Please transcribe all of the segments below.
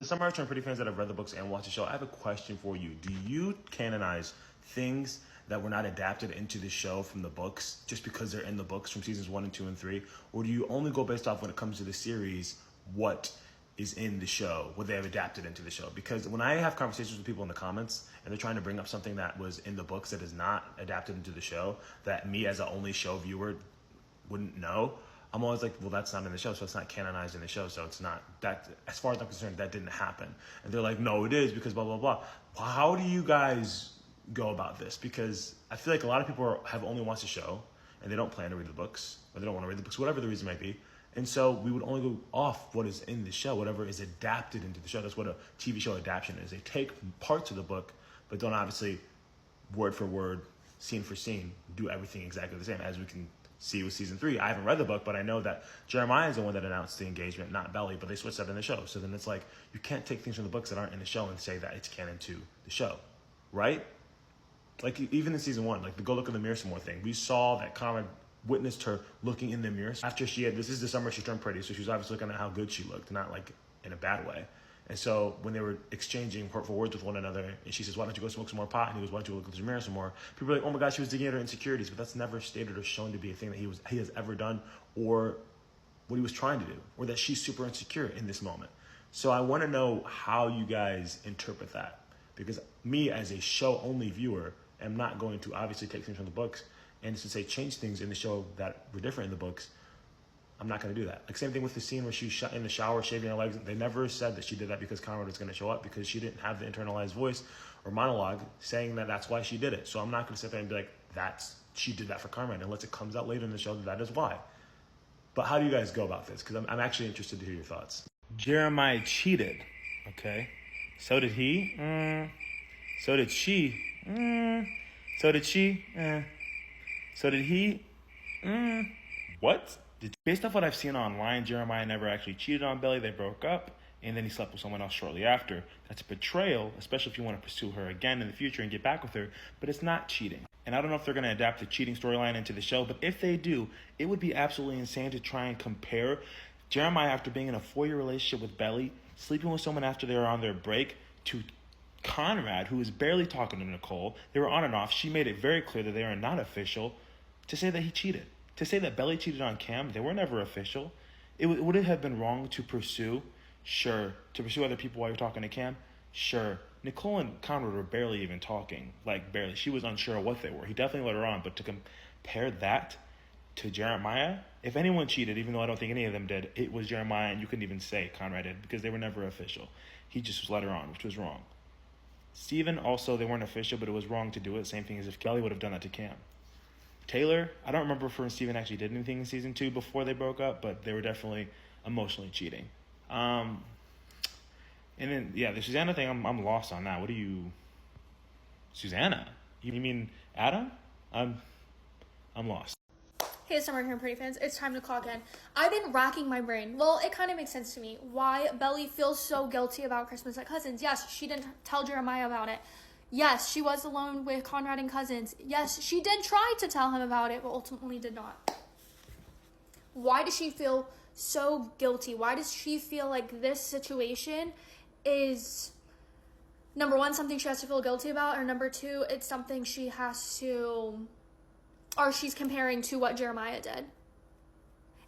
Some Return Pretty fans that have read the books and watched the show, I have a question for you. Do you canonize things that were not adapted into the show from the books just because they're in the books from seasons 1 and 2 and 3? Or do you only go based off when it comes to the series, what is in the show, what they have adapted into the show? Because when I have conversations with people in the comments and they're trying to bring up something that was in the books that is not adapted into the show, that me as an only show viewer wouldn't know, I'm always like, well, that's not in the show, so it's not canonized in the show, so it's not, that, as far as I'm concerned, that didn't happen. And they're like, no, it is, because blah, blah, blah. How do you guys go about this? Because I feel like a lot of people have only watched the show, and they don't plan to read the books, or they don't want to read the books, whatever the reason might be. And so we would only go off what is in the show, whatever is adapted into the show. That's what a TV show adaptation is. They take parts of the book, but don't obviously, word for word, scene for scene, do everything exactly the same, as we can see with season 3. I haven't read the book, but I know that Jeremiah is the one that announced the engagement, not Belly, but they switched that in the show. So then it's like, you can't take things from the books that aren't in the show and say that it's canon to the show, right? Like, even in season 1, like the go look in the mirror some more thing, we saw that Conrad witnessed her looking in the mirror after she had, this is the summer she turned pretty, so she was obviously looking at how good she looked, not like in a bad way. And so when they were exchanging hurtful words with one another, and she says, why don't you go smoke some more pot? And he goes, why don't you look in the mirror some more? People are like, oh my God, she was digging at her insecurities. But that's never stated or shown to be a thing that he has ever done, or what he was trying to do, or that she's super insecure in this moment. So I want to know how you guys interpret that. Because me, as a show-only viewer, am not going to obviously take things from the books and to say change things in the show that were different in the books. I'm not going to do that. Like, same thing with the scene where she was in the shower shaving her legs. They never said that she did that because Conrad was going to show up, because she didn't have the internalized voice or monologue saying that that's why she did it. So I'm not going to sit there and be like, she did that for Conrad, unless it comes out later in the show that is why. But how do you guys go about this? Because I'm actually interested to hear your thoughts. Jeremiah cheated, okay? So did he. So did she. So did she. So did he. What? Based off what I've seen online, Jeremiah never actually cheated on Belly. They broke up, and then he slept with someone else shortly after. That's a betrayal, especially if you want to pursue her again in the future and get back with her, but it's not cheating. And I don't know if they're going to adapt the cheating storyline into the show, but if they do, it would be absolutely insane to try and compare Jeremiah, after being in a 4-year relationship with Belly, sleeping with someone after they were on their break, to Conrad, who was barely talking to Nicole. They were on and off. She made it very clear that they are not official, to say that he cheated. To say that Belly cheated on Cam, they were never official. Would it have been wrong to pursue? Sure. To pursue other people while you're talking to Cam? Sure. Nicole and Conrad were barely even talking. Like, barely. She was unsure of what they were. He definitely let her on. But to compare that to Jeremiah, if anyone cheated, even though I don't think any of them did, it was Jeremiah, and you couldn't even say Conrad did, because they were never official. He just let her on, which was wrong. Steven, also, they weren't official, but it was wrong to do it. Same thing as if Kelly would have done that to Cam. Taylor, I don't remember if her and Steven actually did anything in season 2 before they broke up, but they were definitely emotionally cheating. And then, yeah, the Susanna thing, I'm lost on that. What do you... Susanna? You mean Adam? I'm lost. Hey, Summer here, Pretty fans. It's time to clock in. I've been racking my brain. Well, it kind of makes sense to me why Belly feels so guilty about Christmas at Cousins. Yes, she didn't tell Jeremiah about it. Yes, she was alone with Conrad and Cousins. Yes, she did try to tell him about it, but ultimately did not. Why does she feel so guilty? Why does she feel like this situation is, number one, something she has to feel guilty about, or number two, it's something she has to, or she's comparing to what Jeremiah did?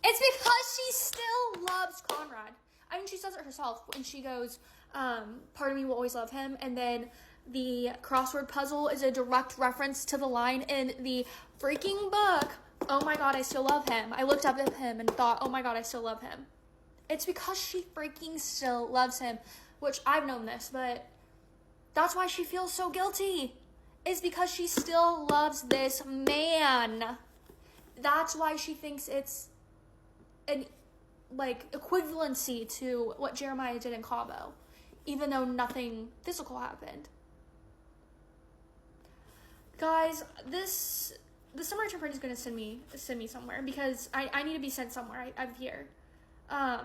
It's because she still loves Conrad. I mean, she says it herself when she goes, part of me will always love him, and then the crossword puzzle is a direct reference to the line in the freaking book, oh my God, I still love him. I looked up at him and thought, oh my God, I still love him. It's because she freaking still loves him, which I've known this, but that's why she feels so guilty. It's because she still loves this man. That's why she thinks it's an equivalency to what Jeremiah did in Cabo, even though nothing physical happened. Guys, the Summer Return Party is going to send me somewhere, because I need to be sent somewhere. I'm here. But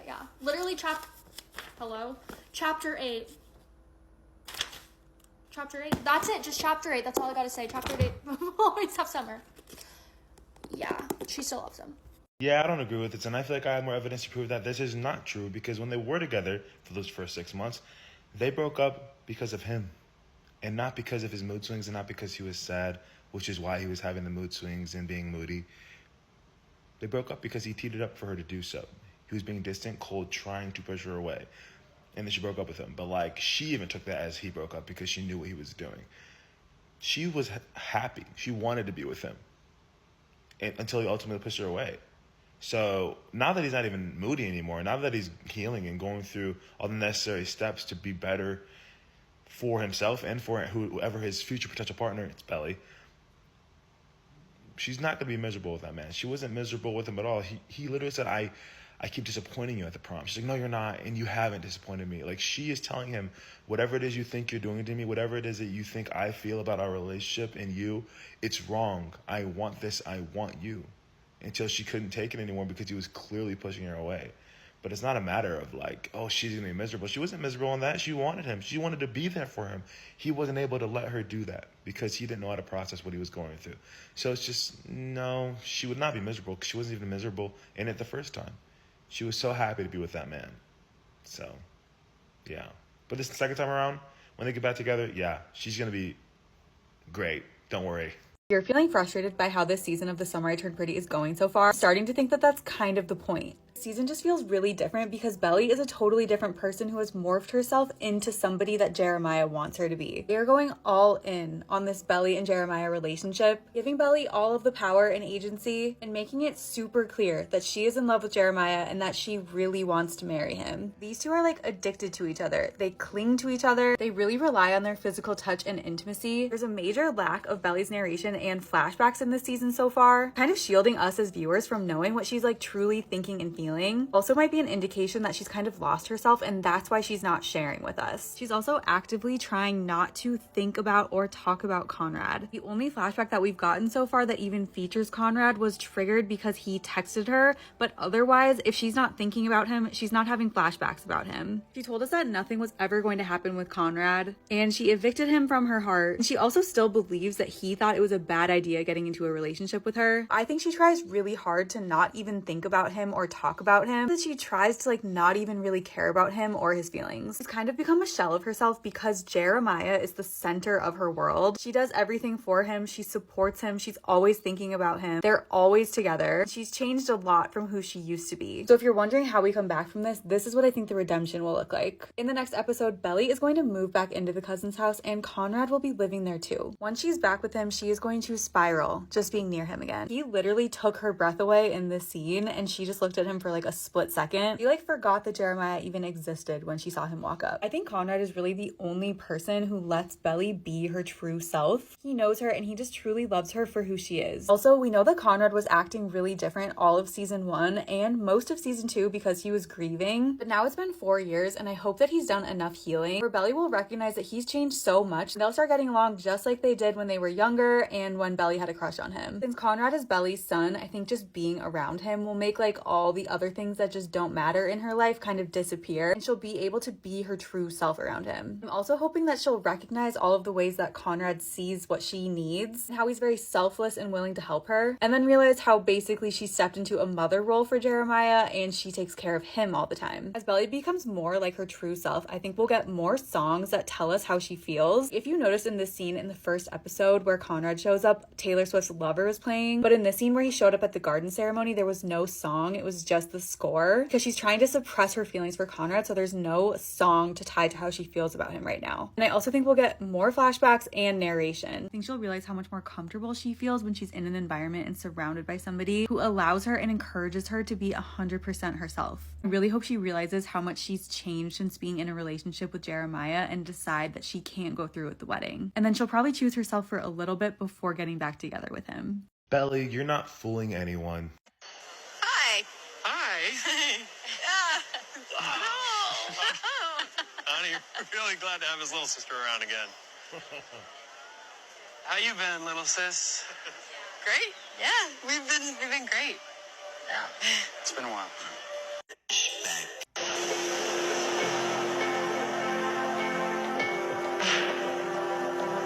yeah, literally chapter 8. Chapter 8. That's it. Just chapter 8. That's all I got to say. Chapter 8. Always have Summer. Yeah, she still loves him. Yeah, I don't agree with it, and I feel like I have more evidence to prove that this is not true because when they were together for those first 6 months, they broke up because of him and not because of his mood swings and not because he was sad, which is why he was having the mood swings and being moody. They broke up because he teed it up for her to do so. He was being distant, cold, trying to push her away. And then she broke up with him. But like, she even took that as he broke up because she knew what he was doing. She was happy. She wanted to be with him until he ultimately pushed her away. So now that he's not even moody anymore, now that he's healing and going through all the necessary steps to be better for himself and for whoever his future potential partner, it's Belly, she's not going to be miserable with that man. She wasn't miserable with him at all. He literally said, I keep disappointing you at the prom. She's like, no, you're not, and you haven't disappointed me. Like, she is telling him, whatever it is you think you're doing to me, whatever it is that you think I feel about our relationship and you, it's wrong. I want this. I want you. Until she couldn't take it anymore because he was clearly pushing her away. But it's not a matter of like, oh, she's going to be miserable. She wasn't miserable in that. She wanted him. She wanted to be there for him. He wasn't able to let her do that because he didn't know how to process what he was going through. So it's just, no, she would not be miserable because she wasn't even miserable in it the first time. She was so happy to be with that man. So, yeah. But this second time around, when they get back together, yeah, she's going to be great. Don't worry. You're feeling frustrated by how this season of The Summer I Turned Pretty is going so far, starting to think that that's kind of the point. Season just feels really different because Belly is a totally different person who has morphed herself into somebody that Jeremiah wants her to be. They are going all in on this Belly and Jeremiah relationship, giving Belly all of the power and agency and making it super clear that she is in love with Jeremiah and that she really wants to marry him. These two are like addicted to each other. They cling to each other. They really rely on their physical touch and intimacy. There's a major lack of Belly's narration and flashbacks in this season so far, kind of shielding us as viewers from knowing what she's like truly thinking and feeling. Also might be an indication that she's kind of lost herself and that's why she's not sharing with us. She's also actively trying not to think about or talk about Conrad. The only flashback that we've gotten so far that even features Conrad was triggered because he texted her, but otherwise, if she's not thinking about him, she's not having flashbacks about him. She told us that nothing was ever going to happen with Conrad, and she evicted him from her heart. And she also still believes that he thought it was a bad idea getting into a relationship with her. I think she tries really hard to not even think about him or talk about him, that she tries to like not even really care about him or his feelings. She's kind of become a shell of herself because Jeremiah is the center of her world. She does everything for him. She supports him. She's always thinking about him. They're always together. She's changed a lot from who she used to be. So if you're wondering how we come back from this is what I think the redemption will look like. In the next episode, Belly is going to move back into the cousin's house and Conrad will be living there too. Once she's back with him, she is going to spiral just being near him again. He literally took her breath away in this scene and she just looked at him for like a split second. She like forgot that Jeremiah even existed when she saw him walk up. I think Conrad is really the only person who lets Belly be her true self. He knows her and he just truly loves her for who she is. Also, we know that Conrad was acting really different all of season 1 and most of season 2 because he was grieving, but now it's been 4 years and I hope that he's done enough healing where Belly will recognize that he's changed so much and they'll start getting along just like they did when they were younger and when Belly had a crush on him. Since Conrad is Belly's son, I think just being around him will make like all the other things that just don't matter in her life kind of disappear and she'll be able to be her true self around him. I'm also hoping that she'll recognize all of the ways that Conrad sees what she needs and how he's very selfless and willing to help her, and then realize how basically she stepped into a mother role for Jeremiah and she takes care of him all the time. As Belly becomes more like her true self, I think we'll get more songs that tell us how she feels. If you notice in this scene in the first episode where Conrad shows up, Taylor Swift's Lover was playing, but in this scene where he showed up at the garden ceremony, there was no song, it was just the score, because she's trying to suppress her feelings for Conrad, so there's no song to tie to how she feels about him right now. And I also think we'll get more flashbacks and narration. I think she'll realize how much more comfortable she feels when she's in an environment and surrounded by somebody who allows her and encourages her to be 100% herself. I really hope she realizes how much she's changed since being in a relationship with Jeremiah and decide that she can't go through with the wedding. And then she'll probably choose herself for a little bit before getting back together with him. Belly, you're not fooling anyone. Hi. Hi. Yeah. Oh. Honey, we're really glad to have his little sister around again. How you been, little sis? Great. Yeah, we've been great. Yeah, it's been a while.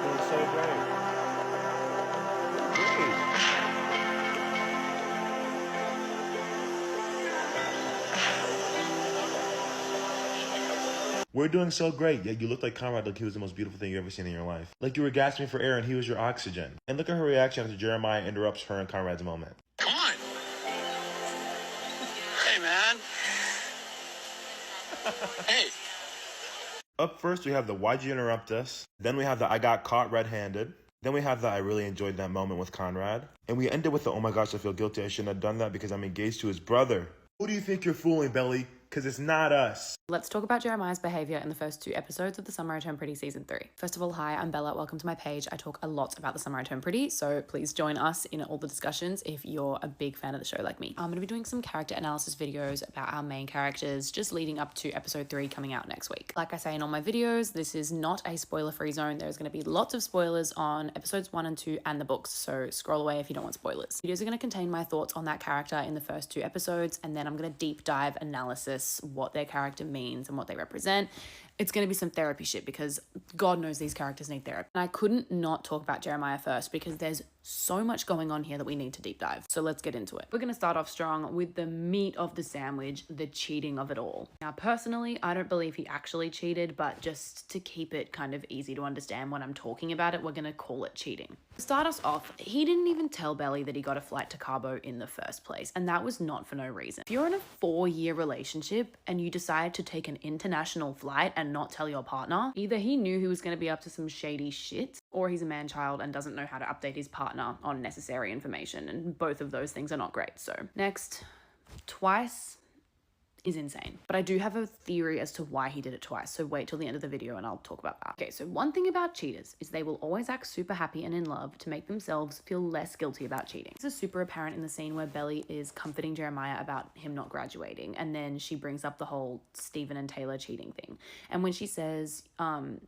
Doing so great. Great. We're doing so great, yet you look like Conrad like he was the most beautiful thing you ever seen in your life. Like you were gasping for air and he was your oxygen. And look at her reaction after Jeremiah interrupts her and Conrad's moment. Come on. Hey, man. Hey. Up first, we have the "Why'd you interrupt us?" Then we have the "I got caught red-handed." Then we have the "I really enjoyed that moment with Conrad." And we ended with the "Oh my gosh, I feel guilty. I shouldn't have done that because I'm engaged to his brother." Who do you think you're fooling, Belly? Because it's not us. Let's talk about Jeremiah's behavior in the first 2 episodes of The Summer I Turned Pretty Season 3. First of all, hi, I'm Bella. Welcome to my page. I talk a lot about The Summer I Turned Pretty, so please join us in all the discussions if you're a big fan of the show like me. I'm going to be doing some character analysis videos about our main characters just leading up to episode 3 coming out next week. Like I say in all my videos, this is not a spoiler-free zone. There's going to be lots of spoilers on episodes 1 and 2 and the books, so scroll away if you don't want spoilers. Videos are going to contain my thoughts on that character in the first 2 episodes, and then I'm going to deep dive analysis what their character means and what they represent. It's going to be some therapy shit because God knows these characters need therapy. And I couldn't not talk about Jeremiah first because there's so much going on here that we need to deep dive. So let's get into it. We're going to start off strong with the meat of the sandwich, the cheating of it all. Now, personally, I don't believe he actually cheated, but just to keep it kind of easy to understand when I'm talking about it, we're going to call it cheating. To start us off, he didn't even tell Belly that he got a flight to Cabo in the first place, and that was not for no reason. If you're in a 4-year relationship and you decide to take an international flight and not tell your partner, either he knew he was going to be up to some shady shit, or he's a man-child and doesn't know how to update his partner on necessary information, and both of those things are not great. So next, twice is insane. But I do have a theory as to why he did it twice, so wait till the end of the video and I'll talk about that. Okay, so one thing about cheaters is they will always act super happy and in love to make themselves feel less guilty about cheating. This is super apparent in the scene where Belly is comforting Jeremiah about him not graduating, and then she brings up the whole Stephen and Taylor cheating thing. And when she says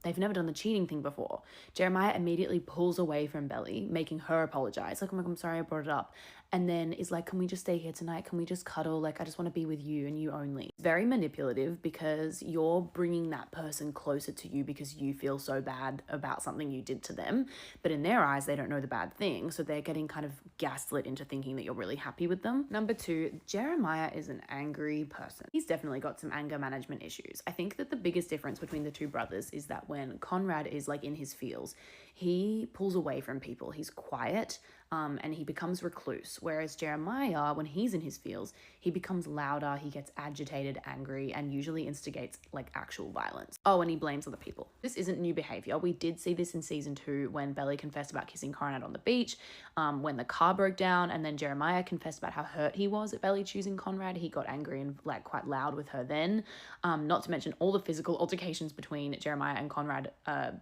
they've never done the cheating thing before, Jeremiah immediately pulls away from Belly, making her apologize. Like, oh my God, I'm sorry I brought it up. And then is like, can we just stay here tonight? Can we just cuddle? Like, I just want to be with you and you only. It's very manipulative because you're bringing that person closer to you because you feel so bad about something you did to them. But in their eyes, they don't know the bad thing. So they're getting kind of gaslit into thinking that you're really happy with them. Number 2, Jeremiah is an angry person. He's definitely got some anger management issues. I think that the biggest difference between the 2 brothers is that when Conrad is like in his feels, he pulls away from people. He's quiet. And he becomes recluse, whereas Jeremiah, when he's in his feels, he becomes louder, he gets agitated, angry, and usually instigates like actual violence. Oh, and he blames other people. This isn't new behavior. We did see this in season 2 when Belly confessed about kissing Conrad on the beach, when the car broke down, and then Jeremiah confessed about how hurt he was at Belly choosing Conrad. He got angry and like quite loud with her then. Not to mention all the physical altercations between Jeremiah and Conrad.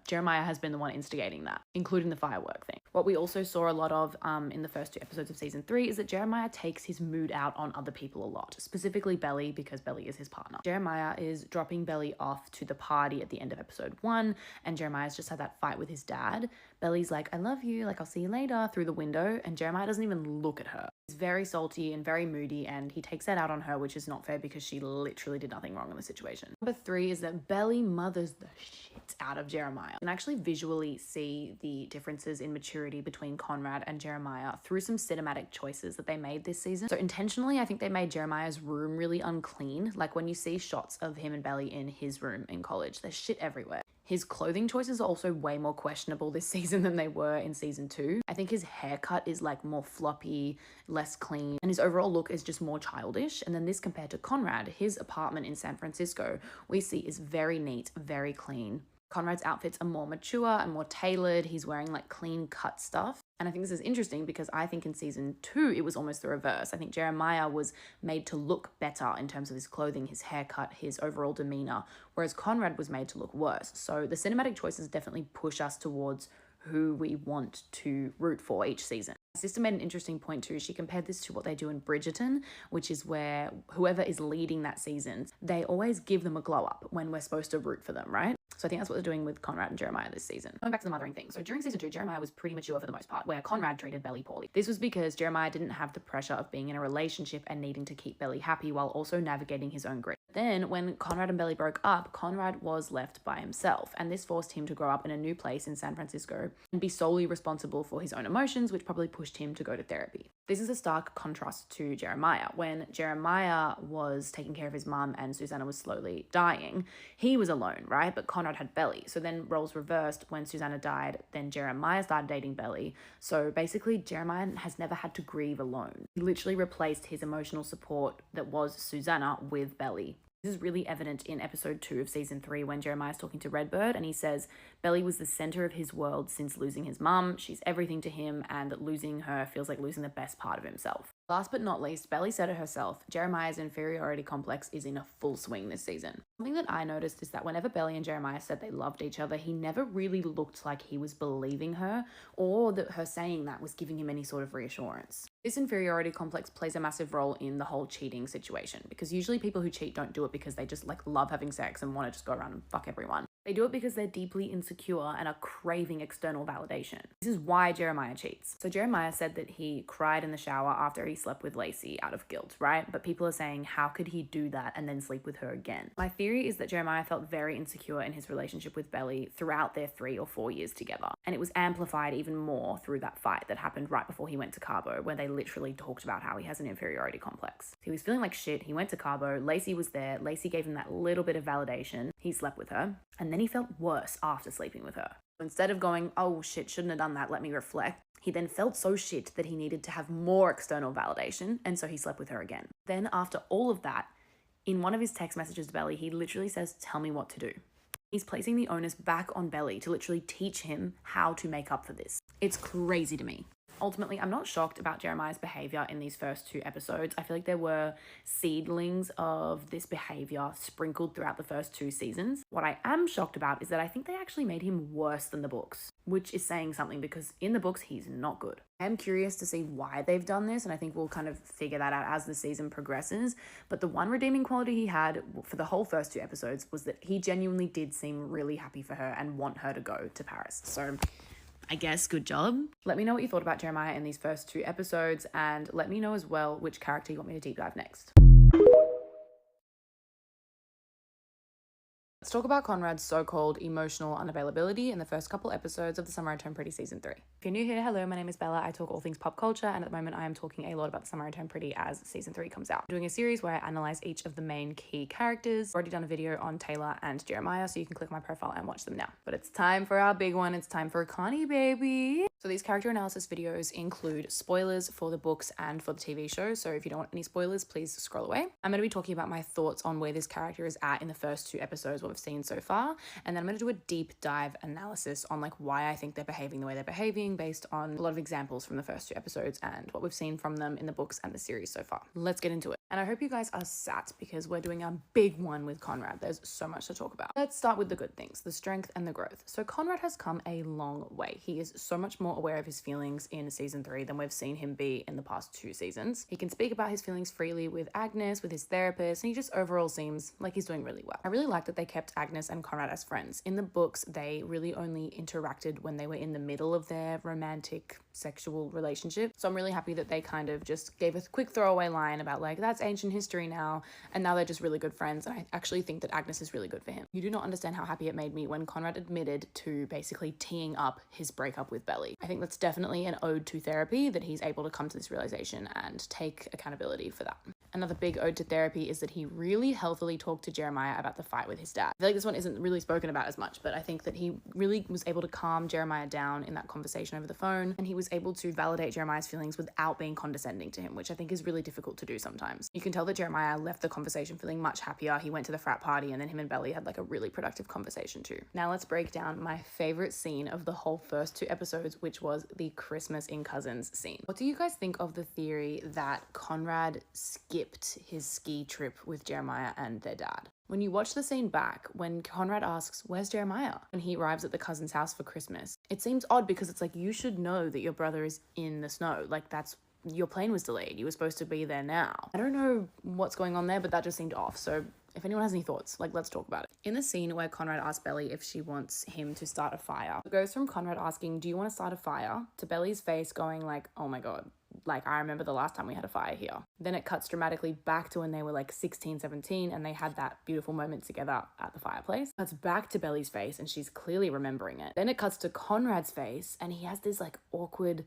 Jeremiah has been the one instigating that, including the firework thing. What we also saw a lot of in the first 2 episodes of season 3 is that Jeremiah takes his mood out on other people a lot, specifically Belly, because Belly is his partner. Jeremiah is dropping Belly off to the party at the end of episode 1, and Jeremiah's just had that fight with his dad. Belly's like, I love you, like I'll see you later, through the window, and Jeremiah doesn't even look at her. He's very salty and very moody, and he takes that out on her, which is not fair because she literally did nothing wrong in the situation. Number 3 is that Belly mothers the shit out of Jeremiah. You can actually visually see the differences in maturity between Conrad and Jeremiah through some cinematic choices that they made this season. So intentionally, I think they made Jeremiah's room really unclean. Like when you see shots of him and Belly in his room in college, there's shit everywhere. His clothing choices are also way more questionable this season than they were in season 2. I think his haircut is like more floppy, less clean, and his overall look is just more childish. And then this compared to Conrad, his apartment in San Francisco, we see is very neat, very clean. Conrad's outfits are more mature and more tailored. He's wearing like clean cut stuff. And I think this is interesting because I think in season 2, it was almost the reverse. I think Jeremiah was made to look better in terms of his clothing, his haircut, his overall demeanor, whereas Conrad was made to look worse. So the cinematic choices definitely push us towards who we want to root for each season. My sister made an interesting point too. She compared this to what they do in Bridgerton, which is where whoever is leading that season, they always give them a glow up when we're supposed to root for them, right? So I think that's what they're doing with Conrad and Jeremiah this season. Going back to the mothering thing. So during season 2, Jeremiah was pretty mature for the most part, where Conrad treated Belly poorly. This was because Jeremiah didn't have the pressure of being in a relationship and needing to keep Belly happy while also navigating his own grief. Then when Conrad and Belly broke up, Conrad was left by himself, and this forced him to grow up in a new place in San Francisco and be solely responsible for his own emotions, which probably pushed him to go to therapy. This is a stark contrast to Jeremiah. When Jeremiah was taking care of his mum and Susanna was slowly dying, he was alone, right? But Conrad had Belly. So then roles reversed. When Susanna died, then Jeremiah started dating Belly. So basically, Jeremiah has never had to grieve alone. He literally replaced his emotional support that was Susanna with Belly. This is really evident in episode 2 of season 3 when Jeremiah's talking to Redbird and he says Belly was the center of his world since losing his mum. She's everything to him and losing her feels like losing the best part of himself. Last but not least, Belly said it herself, Jeremiah's inferiority complex is in a full swing this season. Something that I noticed is that whenever Belly and Jeremiah said they loved each other, he never really looked like he was believing her or that her saying that was giving him any sort of reassurance. This inferiority complex plays a massive role in the whole cheating situation because usually people who cheat don't do it because they just love having sex and want to just go around and fuck everyone. They do it because they're deeply insecure and are craving external validation. This is why Jeremiah cheats. So Jeremiah said that he cried in the shower after he slept with Lacey out of guilt, right? But people are saying, how could he do that and then sleep with her again? My theory is that Jeremiah felt very insecure in his relationship with Belly throughout their 3 or 4 years together. And it was amplified even more through that fight that happened right before he went to Cabo, where they literally talked about how he has an inferiority complex. He was feeling like shit. He went to Cabo. Lacey was there. Lacey gave him that little bit of validation. He slept with her. And then he felt worse after sleeping with her. Instead of going, oh shit, shouldn't have done that, let me reflect, he then felt so shit that he needed to have more external validation, and so he slept with her again. Then after all of that, in one of his text messages to Belly, he literally says, tell me what to do. He's placing the onus back on Belly to literally teach him how to make up for this. It's crazy to me. Ultimately, I'm not shocked about Jeremiah's behavior in these first 2 episodes. I feel like there were seedlings of this behavior sprinkled throughout the first 2 seasons. What I am shocked about is that I think they actually made him worse than the books, which is saying something because in the books, he's not good. I am curious to see why they've done this, and I think we'll kind of figure that out as the season progresses. But the one redeeming quality he had for the whole first 2 episodes was that he genuinely did seem really happy for her and want her to go to Paris. So I guess good job. Let me know what you thought about Jeremiah in these first 2 episodes, and let me know as well which character you want me to deep dive next. Let's talk about Conrad's so-called emotional unavailability in the first couple episodes of The Summer I Turned Pretty Season 3. If you're new here, hello, my name is Bella. I talk all things pop culture, and at the moment I am talking a lot about The Summer I Turned Pretty as Season 3 comes out. I'm doing a series where I analyze each of the main key characters. I've already done a video on Taylor and Jeremiah, so you can click my profile and watch them now. But it's time for our big one. It's time for Connie, baby. So these character analysis videos include spoilers for the books and for the TV show, so if you don't want any spoilers, please scroll away. I'm going to be talking about my thoughts on where this character is at in the first 2 episodes, what I've seen so far, and then I'm going to do a deep dive analysis on why I think they're behaving the way they're behaving based on a lot of examples from the first 2 episodes and what we've seen from them in the books and the series so far. Let's get into it. And I hope you guys are sat because we're doing a big one with Conrad. There's so much to talk about. Let's start with the good things, the strength and the growth. So Conrad has come a long way. He is so much more aware of his feelings in season 3 than we've seen him be in the past 2 seasons. He can speak about his feelings freely with Agnes, with his therapist, and he just overall seems like he's doing really well. I really like that they kept Agnes and Conrad as friends. In the books, they really only interacted when they were in the middle of their romantic sexual relationship. So I'm really happy that they kind of just gave a quick throwaway line about that's ancient history now, and now they're just really good friends. And I actually think that Agnes is really good for him. You do not understand how happy it made me when Conrad admitted to basically teeing up his breakup with Belly. I think that's definitely an ode to therapy that he's able to come to this realization and take accountability for that. Another big ode to therapy is that he really healthily talked to Jeremiah about the fight with his dad. I feel like this one isn't really spoken about as much, but I think that he really was able to calm Jeremiah down in that conversation over the phone, and he was able to validate Jeremiah's feelings without being condescending to him, which I think is really difficult to do sometimes. You can tell that Jeremiah left the conversation feeling much happier. He went to the frat party, and then him and Belly had a really productive conversation too. Now let's break down my favorite scene of the whole first 2 episodes, which was the Christmas in Cousins scene. What do you guys think of the theory that Conrad skipped his ski trip with Jeremiah and their dad? When you watch the scene back, when Conrad asks, where's Jeremiah? When he arrives at the cousin's house for Christmas, it seems odd because it's you should know that your brother is in the snow. Your plane was delayed. You were supposed to be there now. I don't know what's going on there, but that just seemed off. So if anyone has any thoughts, let's talk about it. In the scene where Conrad asks Belly if she wants him to start a fire, it goes from Conrad asking, do you want to start a fire, to Belly's face going oh my God, like, I remember the last time we had a fire here. Then it cuts dramatically back to when they were like 16, 17 and they had that beautiful moment together at the fireplace. Cuts back to Belly's face and she's clearly remembering it. Then it cuts to Conrad's face and he has this like awkward,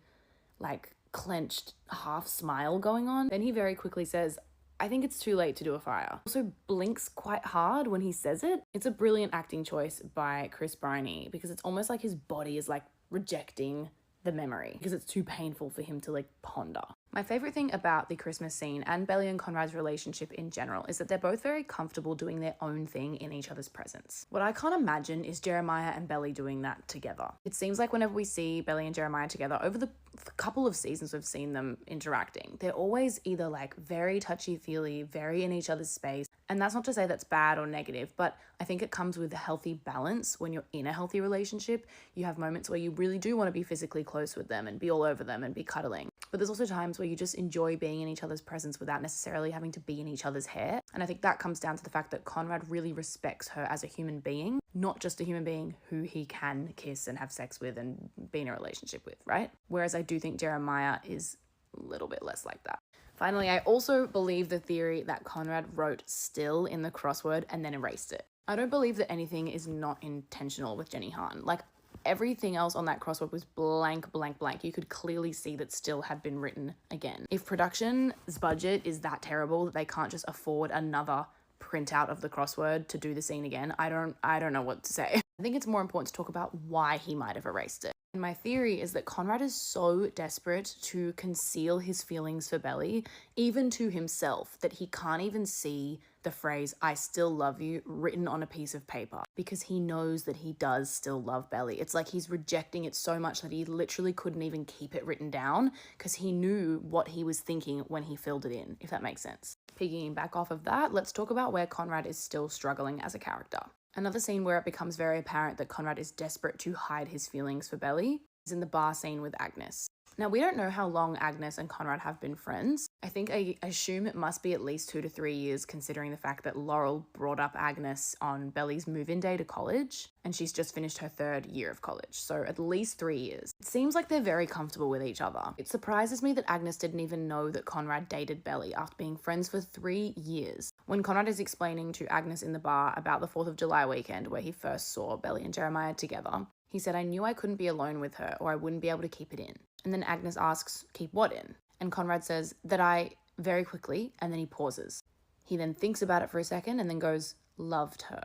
like clenched half smile going on. Then he very quickly says, I think it's too late to do a fire. Also blinks quite hard when he says it. It's a brilliant acting choice by Chris Briney because it's almost like his body is like rejecting the memory because it's too painful for him to like ponder. My favorite thing about the Christmas scene and Belly and Conrad's relationship in general is that they're both very comfortable doing their own thing in each other's presence. What I can't imagine is Jeremiah and Belly doing that together. It seems like whenever we see Belly and Jeremiah together, over the couple of seasons we've seen them interacting, they're always either like very touchy-feely, very in each other's space. And that's not to say that's bad or negative, but I think it comes with a healthy balance. When you're in a healthy relationship, you have moments where you really do want to be physically close with them and be all over them and be cuddling. But there's also times where you just enjoy being in each other's presence without necessarily having to be in each other's hair. And I think that comes down to the fact that Conrad really respects her as a human being, not just a human being who he can kiss and have sex with and be in a relationship with, right? Whereas I do think Jeremiah is a little bit less like that. Finally, I also believe the theory that Conrad wrote still in the crossword and then erased it. I don't believe that anything is not intentional with Jenny Han. Like, everything else on that crossword was blank, blank, blank. You could clearly see that still had been written again. If production's budget is that terrible that they can't just afford another printout of the crossword to do the scene again, I don't know what to say. I think it's more important to talk about why he might have erased it. And my theory is that Conrad is so desperate to conceal his feelings for Belly, even to himself, that he can't even see the phrase, I still love you, written on a piece of paper, because he knows that he does still love Belly. It's like he's rejecting it so much that he literally couldn't even keep it written down because he knew what he was thinking when he filled it in, if that makes sense. Piggying back off of that, let's talk about where Conrad is still struggling as a character. Another scene where it becomes very apparent that Conrad is desperate to hide his feelings for Belly is in the bar scene with Agnes. Now, we don't know how long Agnes and Conrad have been friends. I assume it must be at least 2 to 3 years, considering the fact that Laurel brought up Agnes on Belly's move-in day to college, and she's just finished her 3rd year of college, so at least 3 years. It seems like they're very comfortable with each other. It surprises me that Agnes didn't even know that Conrad dated Belly after being friends for 3 years. When Conrad is explaining to Agnes in the bar about the 4th of July weekend where he first saw Belly and Jeremiah together, he said, I knew I couldn't be alone with her or I wouldn't be able to keep it in. And then Agnes asks, keep what in? And Conrad says that I, very quickly, and then he pauses. He then thinks about it for a second and then goes, loved her.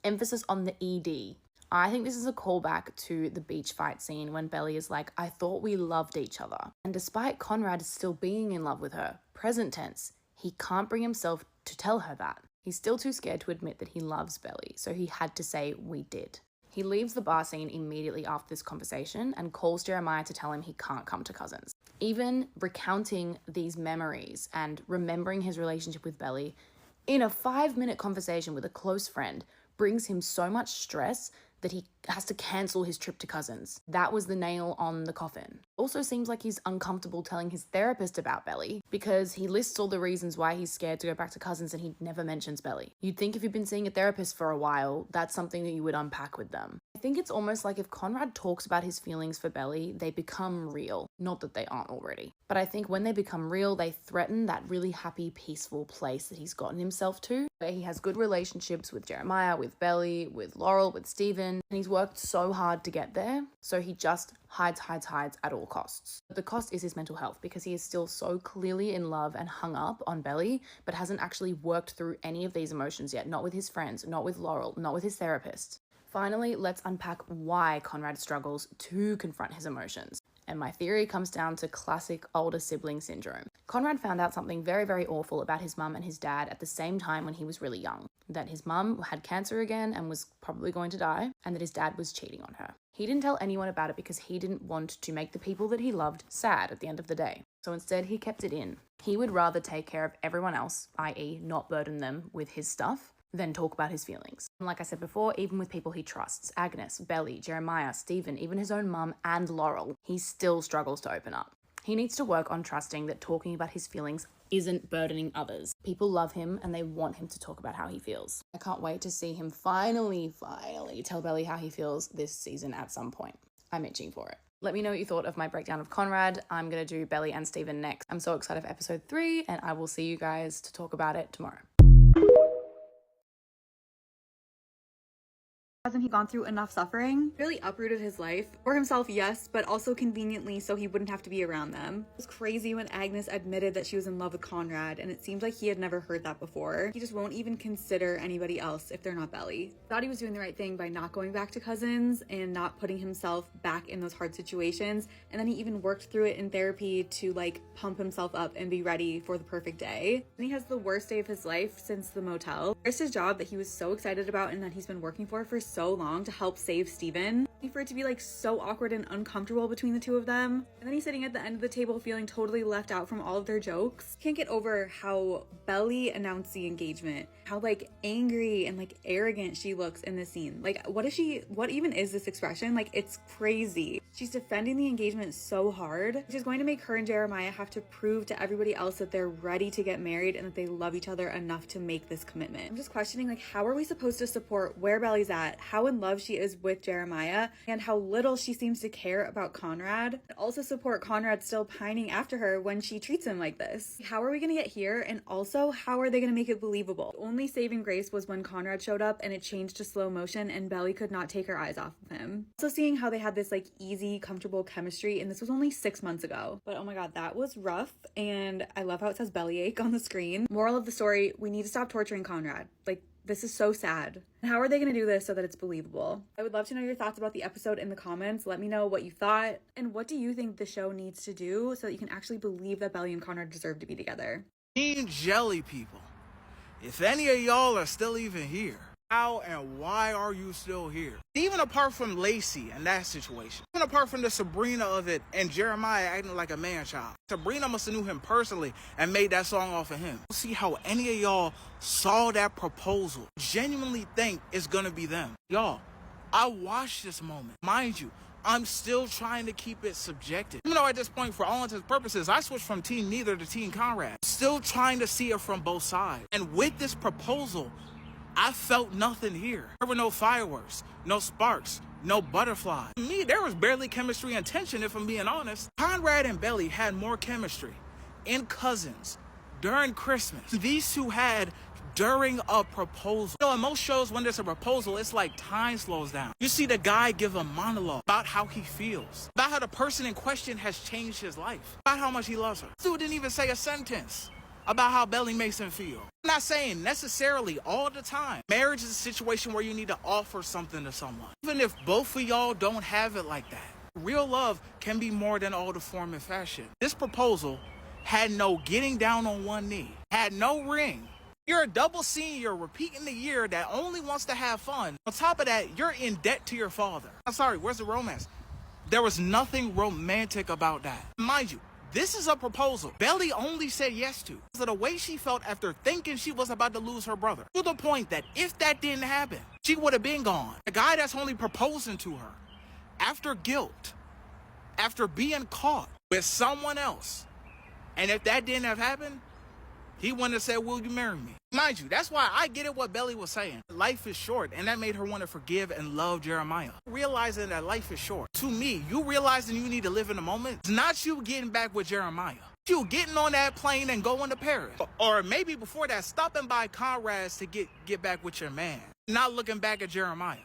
Emphasis on the ED. I think this is a callback to the beach fight scene when Belly is like, I thought we loved each other. And despite Conrad still being in love with her, present tense, he can't bring himself to tell her that. He's still too scared to admit that he loves Belly, so he had to say, we did. He leaves the bar scene immediately after this conversation and calls Jeremiah to tell him he can't come to Cousins. Even recounting these memories and remembering his relationship with Belly in a 5-minute conversation with a close friend brings him so much stress that he has to cancel his trip to Cousins. That was the nail on the coffin. Also seems like he's uncomfortable telling his therapist about Belly because he lists all the reasons why he's scared to go back to Cousins and he never mentions Belly. You'd think if you've been seeing a therapist for a while, that's something that you would unpack with them. I think it's almost like if Conrad talks about his feelings for Belly, they become real. Not that they aren't already. But I think when they become real, they threaten that really happy, peaceful place that he's gotten himself to, where he has good relationships with Jeremiah, with Belly, with Laurel, with Steven, and he's worked so hard to get there, so he just hides at all costs. The cost is his mental health because he is still so clearly in love and hung up on Belly, but hasn't actually worked through any of these emotions yet, not with his friends, not with Laurel, not with his therapist. Finally, let's unpack why Conrad struggles to confront his emotions. And my theory comes down to classic older sibling syndrome. Conrad found out something very, very awful about his mum and his dad at the same time when he was really young. That his mum had cancer again and was probably going to die, and that his dad was cheating on her. He didn't tell anyone about it because he didn't want to make the people that he loved sad at the end of the day. So instead, he kept it in. He would rather take care of everyone else, i.e. not burden them with his stuff, than talk about his feelings. And like I said before, even with people he trusts, Agnes, Belly, Jeremiah, Steven, even his own mum and Laurel, he still struggles to open up. He needs to work on trusting that talking about his feelings isn't burdening others. People love him and they want him to talk about how he feels. I can't wait to see him finally tell Belly how he feels this season at some point. I'm itching for it. Let me know what you thought of my breakdown of Conrad. I'm going to do Belly and Steven next. I'm so excited for episode 3, and I will see you guys to talk about it tomorrow. Hasn't he gone through enough suffering? Really uprooted his life. For himself, yes, but also conveniently so he wouldn't have to be around them. It was crazy when Agnes admitted that she was in love with Conrad, and it seemed like he had never heard that before. He just won't even consider anybody else if they're not Belly. Thought he was doing the right thing by not going back to cousins and not putting himself back in those hard situations, and then he even worked through it in therapy to like pump himself up and be ready for the perfect day. And he has the worst day of his life since the motel. There's his job that he was so excited about and that he's been working for so long to help save Steven. For it to be like so awkward and uncomfortable between the two of them. And then he's sitting at the end of the table feeling totally left out from all of their jokes. Can't get over how Belly announced the engagement. How like angry and like arrogant she looks in this scene. Like what even is this expression? Like it's crazy. She's defending the engagement so hard. She's going to make her and Jeremiah have to prove to everybody else that they're ready to get married and that they love each other enough to make this commitment. I'm just questioning like how are we supposed to support where Belly's at, how in love she is with Jeremiah, and how little she seems to care about Conrad, and also support Conrad still pining after her when she treats him like this. How are we gonna get here, and also how are they gonna make it believable? The only saving grace was when Conrad showed up and it changed to slow motion and Belly could not take her eyes off of him. Also seeing how they had this like easy, comfortable chemistry, and this was only 6 months ago. But oh my god, that was rough, and I love how it says bellyache on the screen. Moral of the story, we need to stop torturing Conrad. Like, this is so sad. And how are they going to do this so that it's believable? I would love to know your thoughts about the episode in the comments. Let me know what you thought. And what do you think the show needs to do so that you can actually believe that Belly and Conrad deserve to be together? Team Jelly people, if any of y'all are still even here, how and why are you still here? Even apart from Lacey and that situation, even apart from the Sabrina of it and Jeremiah acting like a man-child, Sabrina must have knew him personally and made that song off of him. See how any of y'all saw that proposal, genuinely think it's gonna be them. Y'all, I watched this moment. Mind you, I'm still trying to keep it subjective. Even though at this point, for all intents and purposes, I switched from Team Neither to Team Conrad. Still trying to see it from both sides. And with this proposal, I felt nothing here. There were no fireworks, no sparks, no butterflies. To me, there was barely chemistry and tension, if I'm being honest. Conrad and Belly had more chemistry in Cousins during Christmas. These two had during a proposal. You know, in most shows, when there's a proposal, it's like time slows down. You see the guy give a monologue about how he feels, about how the person in question has changed his life, about how much he loves her. This dude didn't even say a sentence about how Belly makes him feel. I'm not saying necessarily all the time. Marriage is a situation where you need to offer something to someone. Even if both of y'all don't have it like that. Real love can be more than all the form and fashion. This proposal had no getting down on one knee, had no ring. You're a double senior repeating the year that only wants to have fun. On top of that, you're in debt to your father. I'm sorry, where's the romance? There was nothing romantic about that. Mind you, this is a proposal Belly only said yes to because of the way she felt after thinking she was about to lose her brother. To the point that if that didn't happen, she would have been gone. The guy that's only proposing to her after guilt, after being caught with someone else. And if that didn't have happened, he wouldn't have said, will you marry me? Mind you, that's why I get it what Belly was saying. Life is short, and that made her want to forgive and love Jeremiah. Realizing that life is short. To me, you realizing you need to live in the moment, it's not you getting back with Jeremiah. You getting on that plane and going to Paris. Or maybe before that, stopping by Conrad's to get back with your man. Not looking back at Jeremiah.